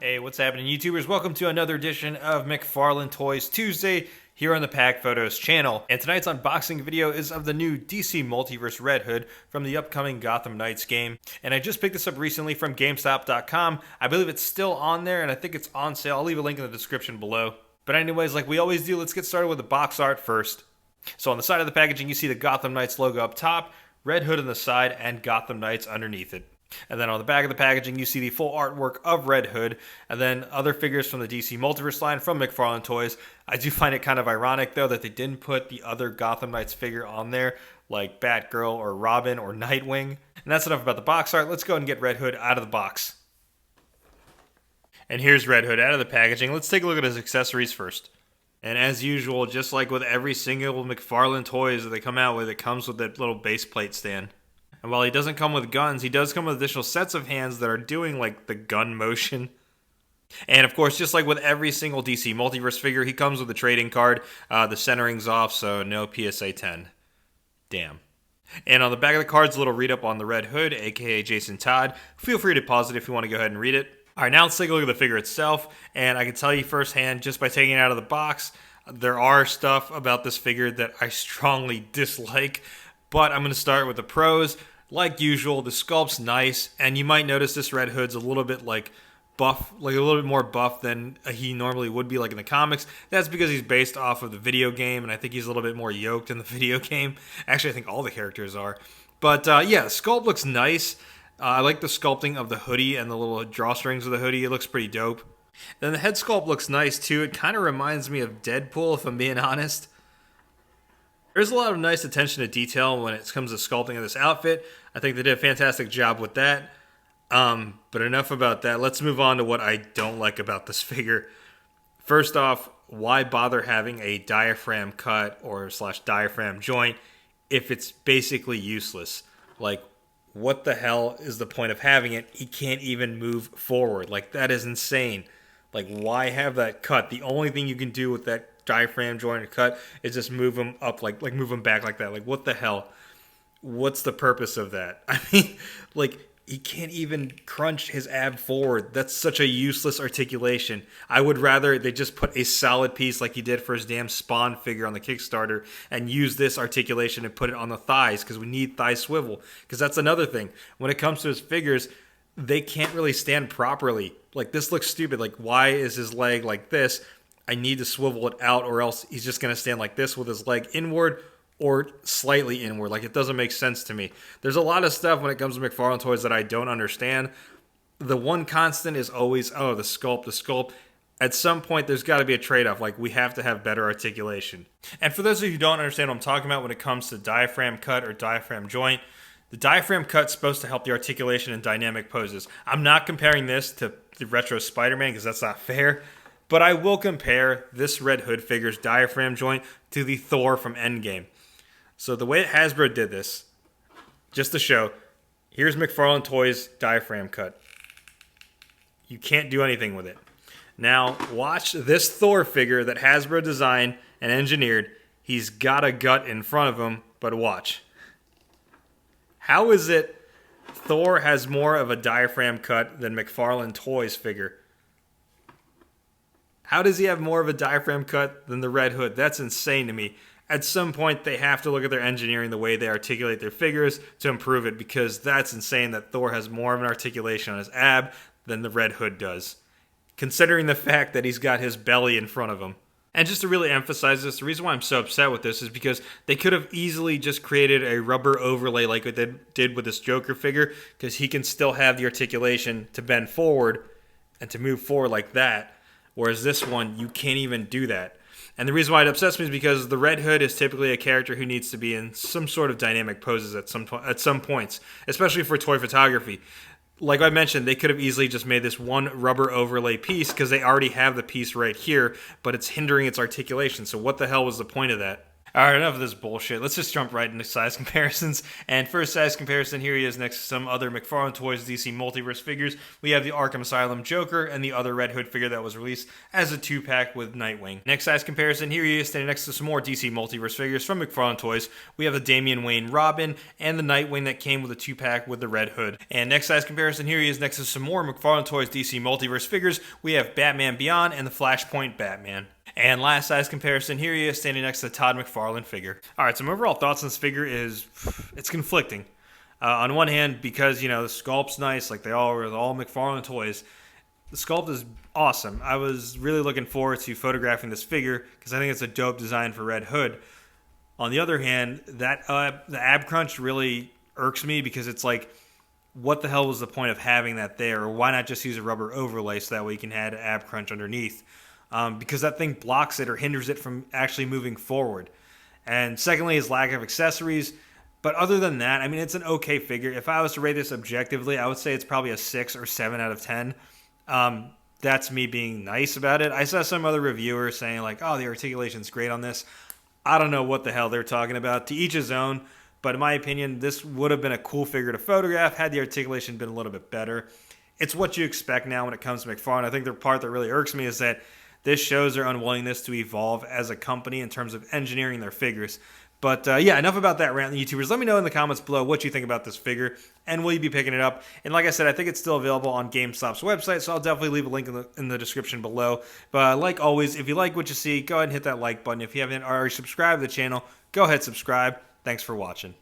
Hey, what's happening, YouTubers? Welcome to another edition of McFarlane Toys Tuesday here on the PacPhotos channel. And tonight's unboxing video is of the new DC Multiverse Red Hood from the upcoming Gotham Knights game. And I just picked this up recently from GameStop.com. I believe it's still on there, and I think it's on sale. I'll leave a link in the description below. But anyways, like we always do, let's get started with the box art first. So on the side of the packaging, you see the Gotham Knights logo up top, Red Hood on the side, and Gotham Knights underneath it. And then on the back of the packaging, you see the full artwork of Red Hood, and then other figures from the DC Multiverse line from McFarlane Toys. I do find it kind of ironic, though, that they didn't put the other Gotham Knights figure on there, like Batgirl or Robin or Nightwing. And that's enough about the box art. Let's go ahead and get Red Hood out of the box. And here's Red Hood out of the packaging. Let's take a look at his accessories first. And as usual, just like with every single McFarlane Toys that they come out with, it comes with that little base plate stand. And while he doesn't come with guns, he does come with additional sets of hands that are doing like the gun motion. And of course, just like with every single DC Multiverse figure, he comes with a trading card. The centering's off, so no PSA 10. Damn. And on the back of the card's a little read-up on the Red Hood, aka Jason Todd. Feel free to pause it if you want to go ahead and read it. Alright, now let's take a look at the figure itself. And I can tell you firsthand, just by taking it out of the box, there are stuff about this figure that I strongly dislike. But I'm going to start with the pros. Like usual, the sculpt's nice, and you might notice this Red Hood's a little bit like buff, like a little bit more buff than he normally would be like in the comics. That's because he's based off of the video game, and I think he's a little bit more yoked in the video game. Actually, I think all the characters are. But yeah, the sculpt looks nice. I like the sculpting of the hoodie and the little drawstrings of the hoodie. It looks pretty dope. Then the head sculpt looks nice too. It kind of reminds me of Deadpool, if I'm being honest. There's a lot of nice attention to detail when it comes to sculpting of this outfit. I think they did a fantastic job with that. But enough about that. Let's move on to what I don't like about this figure. First off, why bother having a diaphragm cut or / diaphragm joint if it's basically useless? Like, what the hell is the point of having it? He can't even move forward. Like, that is insane. Like, why have that cut? The only thing you can do with that diaphragm joint cut is just move him up, like move him back like that. Like, what the hell? What's the purpose of that? I mean, like, he can't even crunch his ab forward. That's such a useless articulation. I would rather they just put a solid piece like he did for his damn Spawn figure on the Kickstarter and use this articulation and put it on the thighs, because we need thigh swivel. Because that's another thing. When it comes to his figures, they can't really stand properly. Like, this looks stupid. Like, why is his leg like this? I need to swivel it out, or else he's just going to stand like this with his leg inward or slightly inward. Like, it doesn't make sense to me. There's a lot of stuff when it comes to McFarlane Toys that I don't understand. The one constant is always, oh, the sculpt. At some point, there's got to be a trade-off. Like, we have to have better articulation. And for those of you who don't understand what I'm talking about when it comes to diaphragm cut or diaphragm joint, the diaphragm cut's supposed to help the articulation in dynamic poses. I'm not comparing this to the retro Spider-Man because that's not fair. But I will compare this Red Hood figure's diaphragm joint to the Thor from Endgame. So the way that Hasbro did this, just to show, here's McFarlane Toys' diaphragm cut. You can't do anything with it. Now, watch this Thor figure that Hasbro designed and engineered. He's got a gut in front of him, but watch. How is it Thor has more of a diaphragm cut than McFarlane Toys figure? How does he have more of a diaphragm cut than the Red Hood? That's insane to me. At some point, they have to look at their engineering, the way they articulate their figures, to improve it, because that's insane that Thor has more of an articulation on his ab than the Red Hood does, considering the fact that he's got his belly in front of him. And just to really emphasize this, the reason why I'm so upset with this is because they could have easily just created a rubber overlay like they did with this Joker figure, because he can still have the articulation to bend forward and to move forward like that. Whereas this one, you can't even do that. And the reason why it upsets me is because the Red Hood is typically a character who needs to be in some sort of dynamic poses at some points, especially for toy photography. Like I mentioned, they could have easily just made this one rubber overlay piece because they already have the piece right here, but it's hindering its articulation. So what the hell was the point of that? All right, enough of this bullshit. Let's just jump right into size comparisons. And first size comparison, here he is next to some other McFarlane Toys DC Multiverse figures. We have the Arkham Asylum Joker and the other Red Hood figure that was released as a 2-pack with Nightwing. Next size comparison, here he is standing next to some more DC Multiverse figures from McFarlane Toys. We have the Damian Wayne Robin and the Nightwing that came with a 2-pack with the Red Hood. And next size comparison, here he is next to some more McFarlane Toys DC Multiverse figures. We have Batman Beyond and the Flashpoint Batman. And last size comparison, here he is standing next to the Todd McFarlane figure. All right, so my overall thoughts on this figure is it's conflicting. On one hand, because, the sculpt's nice, like they're all McFarlane Toys. The sculpt is awesome. I was really looking forward to photographing this figure because I think it's a dope design for Red Hood. On the other hand, that the ab crunch really irks me because it's like, what the hell was the point of having that there? Or why not just use a rubber overlay so that way you can add ab crunch underneath? Because that thing blocks it or hinders it from actually moving forward. And secondly, his lack of accessories. But other than that, I mean, it's an okay figure. If I was to rate this objectively, I would say it's probably a 6 or 7 out of 10. That's me being nice about it. I saw some other reviewers saying like, oh, the articulation's great on this. I don't know what the hell they're talking about. To each his own. But in my opinion, this would have been a cool figure to photograph had the articulation been a little bit better. It's what you expect now when it comes to McFarlane. I think the part that really irks me is that this shows their unwillingness to evolve as a company in terms of engineering their figures. But yeah, enough about that rant, YouTubers. Let me know in the comments below what you think about this figure, and will you be picking it up? And like I said, I think it's still available on GameStop's website, so I'll definitely leave a link in the description below. But like always, if you like what you see, go ahead and hit that like button. If you haven't already subscribed to the channel, go ahead and subscribe. Thanks for watching.